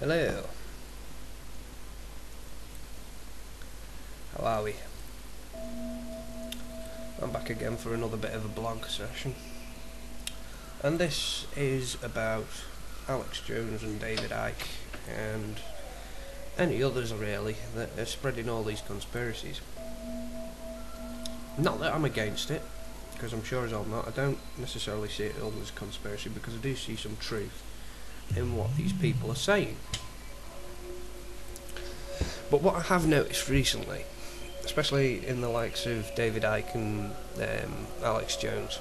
Hello. How are we? I'm back again for another bit of a blog session. And this is about Alex Jones and David Icke and any others really that are spreading all these conspiracies. Not that I'm against it, because I'm sure as I'm not. I don't necessarily see it all as conspiracy, because I do see some truth in what these people are saying. But what I have noticed recently, especially in the likes of David Icke and Alex Jones,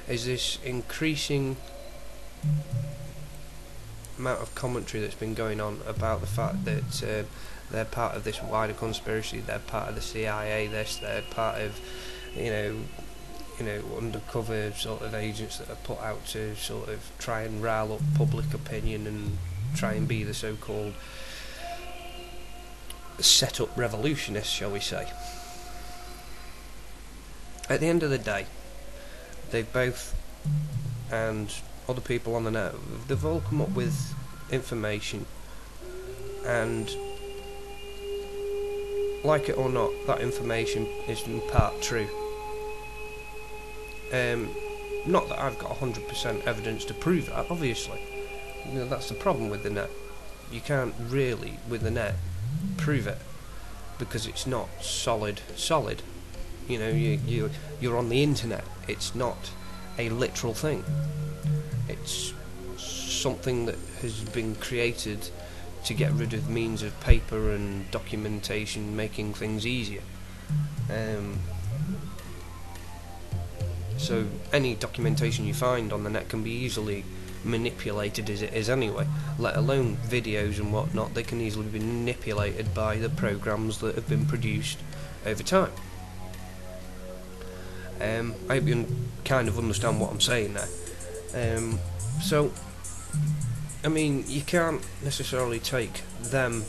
is this increasing amount of commentary that's been going on about the fact that they're part of this wider conspiracy, they're part of the CIA, they're part of, you know, undercover sort of agents that are put out to sort of try and rile up public opinion and try and be the so-called set-up revolutionists, shall we say. At the end of the day, they've both, and other people on the net, they've all come up with information, and like it or not, that information is in part true. Not that I've got 100% evidence to prove that, obviously. You know, that's the problem with the net. You can't really, with the net, prove it, because it's not solid. You know, you're on the internet. It's not a literal thing. It's something that has been created to get rid of means of paper and documentation, making things easier. So any documentation you find on the net can be easily manipulated as it is anyway, let alone videos and whatnot. They can easily be manipulated by the programs that have been produced over time. I hope you kind of understand what I'm saying there. So, I mean, you can't necessarily take them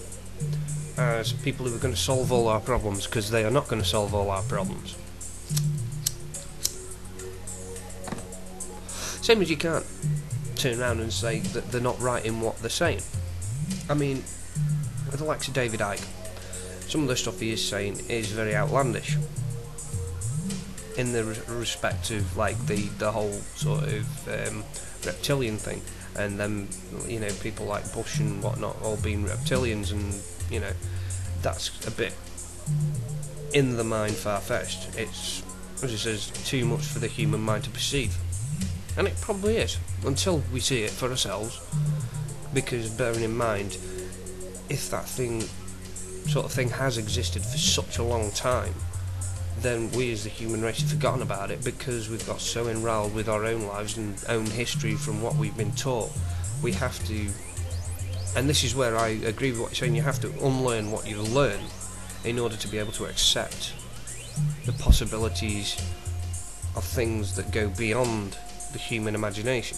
as people who are going to solve all our problems, because they are not going to solve all our problems. Same as you can't turn around and say that they're not right in what they're saying. I mean, with the likes of David Icke, some of the stuff he is saying is very outlandish in the respect of like the whole sort of reptilian thing, and then, you know, people like Bush and whatnot all being reptilians, and you know, that's a bit in the mind far-fetched. It's, as it says, too much for the human mind to perceive. And it probably is, until we see it for ourselves, because bearing in mind, if that sort of thing has existed for such a long time, then we as the human race have forgotten about it, because we've got so enrolled with our own lives and own history from what we've been taught. We have to, and this is where I agree with what you're saying, you have to unlearn what you've learned in order to be able to accept the possibilities of things that go beyond the human imagination.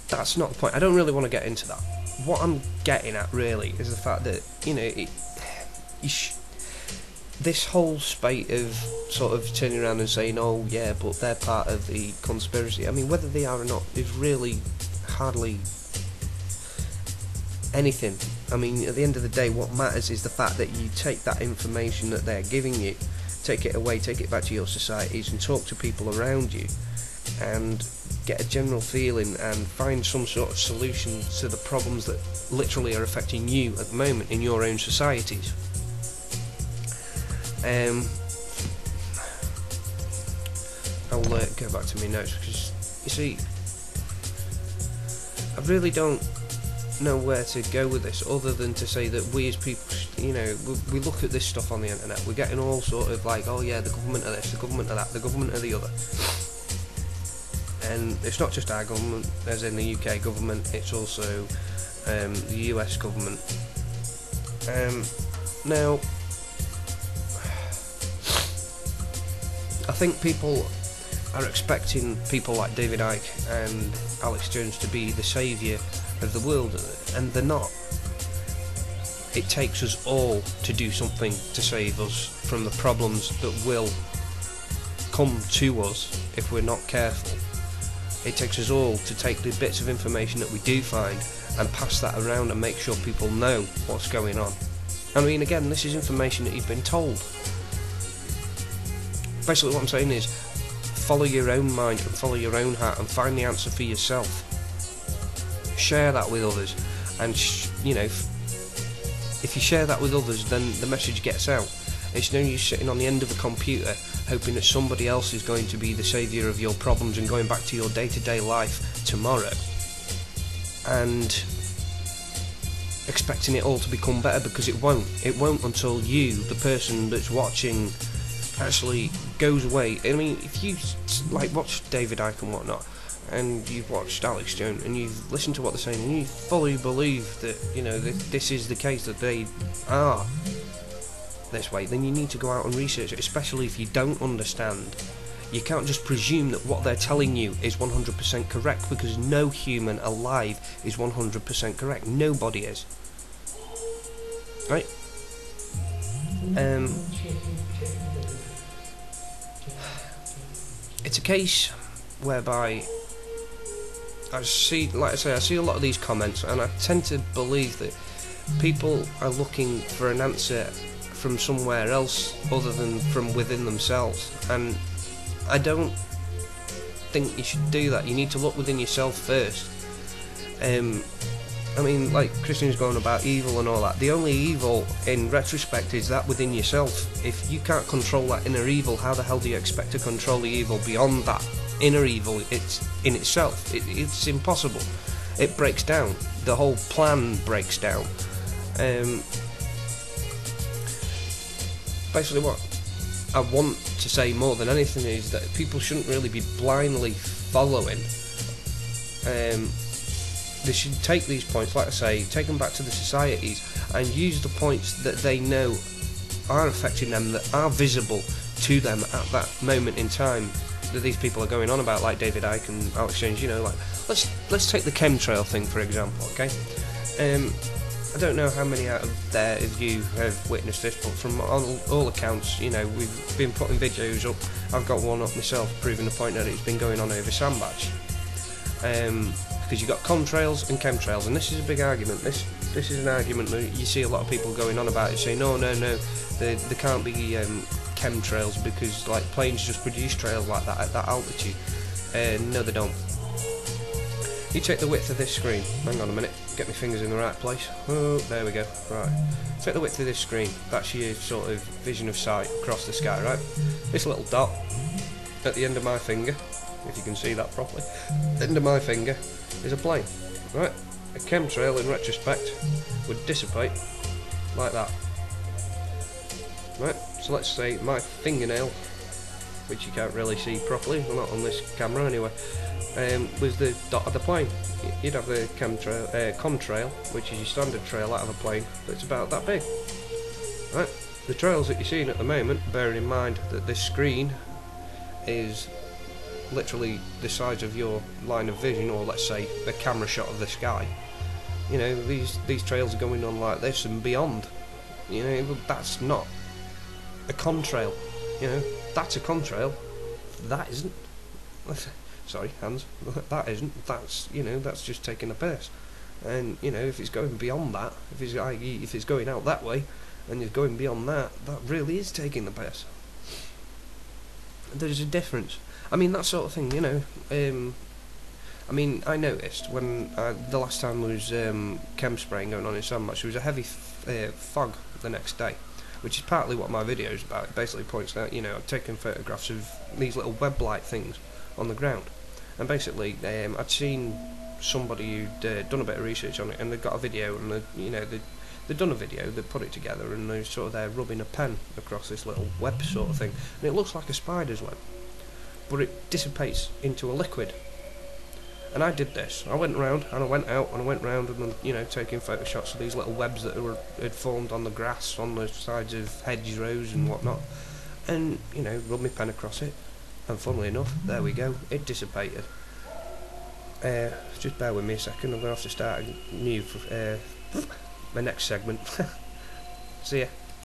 That's not the point. I don't really want to get into that. What I'm getting at really is the fact that, you know, this whole spate of sort of turning around and saying, oh yeah, but they're part of the conspiracy, I mean, whether they are or not is really hardly anything. I mean, at the end of the day, what matters is the fact that you take that information that they're giving you, take it away, take it back to your societies, and talk to people around you, and get a general feeling and find some sort of solution to the problems that literally are affecting you at the moment in your own societies. I'll go back to my notes, because you see, I really don't know where to go with this, other than to say that we as people, you know, we look at this stuff on the internet, we're getting all sort of like, oh yeah, the government of this, the government of that, the government of the other. And it's not just our government, as in the UK government, it's also the US government. Now, I think people are expecting people like David Icke and Alex Jones to be the saviour of the world, and they're not. It takes us all to do something to save us from the problems that will come to us if we're not careful. It takes us all to take the bits of information that we do find and pass that around and make sure people know what's going on. I mean, again, this is information that you've been told. Basically what I'm saying is, follow your own mind and follow your own heart and find the answer for yourself. Share that with others, and you know, if you share that with others, then the message gets out. It's no use sitting on the end of a computer hoping that somebody else is going to be the saviour of your problems and going back to your day-to-day life tomorrow and expecting it all to become better, because it won't. It won't until you, the person that's watching, actually goes away. I mean, if you like watch David Icke and whatnot, and you've watched Icke and you've listened to what they're saying, and you fully believe that, you know, this is the case, that they are this way, then you need to go out and research it, especially if you don't understand. You can't just presume that what they're telling you is 100% correct, because no human alive is 100% correct. Nobody is. Right? It's a case whereby I see, like I say, I see a lot of these comments, and I tend to believe that people are looking for an answer from somewhere else other than from within themselves, and I don't think you should do that. You need to look within yourself first. I mean, like Christian's going about evil and all that. The only evil in retrospect is that within yourself. If you can't control that inner evil, how the hell do you expect to control the evil beyond that inner evil? It's in itself. It's impossible. It breaks down. The whole plan breaks down. Basically what I want to say more than anything is that people shouldn't really be blindly following. They should take these points, like I say, take them back to the societies and use the points that they know are affecting them, that are visible to them at that moment in time, that these people are going on about, like David Icke and Icke. You know, like let's take the chemtrail thing for example, okay? I don't know how many out of you have witnessed this, but from all accounts, you know, we've been putting videos up. I've got one up myself proving the point that it's been going on over Sandbach. Because you've got contrails and chemtrails, and this is a big argument. This is an argument that you see a lot of people going on about it, saying, no, there can't be chemtrails because like planes just produce trails like that at that altitude. No, they don't. You check the width of this screen. Hang on a minute, get my fingers in the right place. Oh, there we go. Right, check the width of this screen. That's your sort of vision of sight across the sky, right? This little dot at the end of my finger, if you can see that properly, the end of my finger is a plane, right? A chemtrail in retrospect would dissipate like that, right? So let's say my fingernail, which you can't really see properly, well, not on this camera anyway, was the dot of the plane. You'd have the contrail, which is your standard trail out of a plane, that's about that big, right? The trails that you're seeing at the moment, bearing in mind that this screen is literally the size of your line of vision, or let's say a camera shot of the sky. You know, these trails are going on like this and beyond. You know, that's not a contrail. You know, that's a contrail. That isn't. Sorry, hands. That isn't. That's, you know, that's just taking a piss. And you know, if it's going beyond that, if it's going out that way, and it's going beyond that, that really is taking the piss. There's a difference. I mean, that sort of thing, you know. I mean, I noticed when the last time there was chem spraying going on in Sandbach, there was a heavy fog the next day, which is partly what my video is about. It basically points out, you know, I've taken photographs of these little web-like things on the ground, and basically I'd seen somebody who'd done a bit of research on it, and they'd got a video, and they'd done a video, they'd put it together, and they're sort of there rubbing a pen across this little web sort of thing, and it looks like a spider's web, but it dissipates into a liquid. And I did this. I went round and I went out and I went round and, you know, taking photo shots of these little webs that had formed on the grass on the sides of hedgerows and whatnot, and, you know, rubbed my pen across it, and funnily enough, there we go, it dissipated. Just bear with me a second, I'm going to have to start a new my next segment. See ya.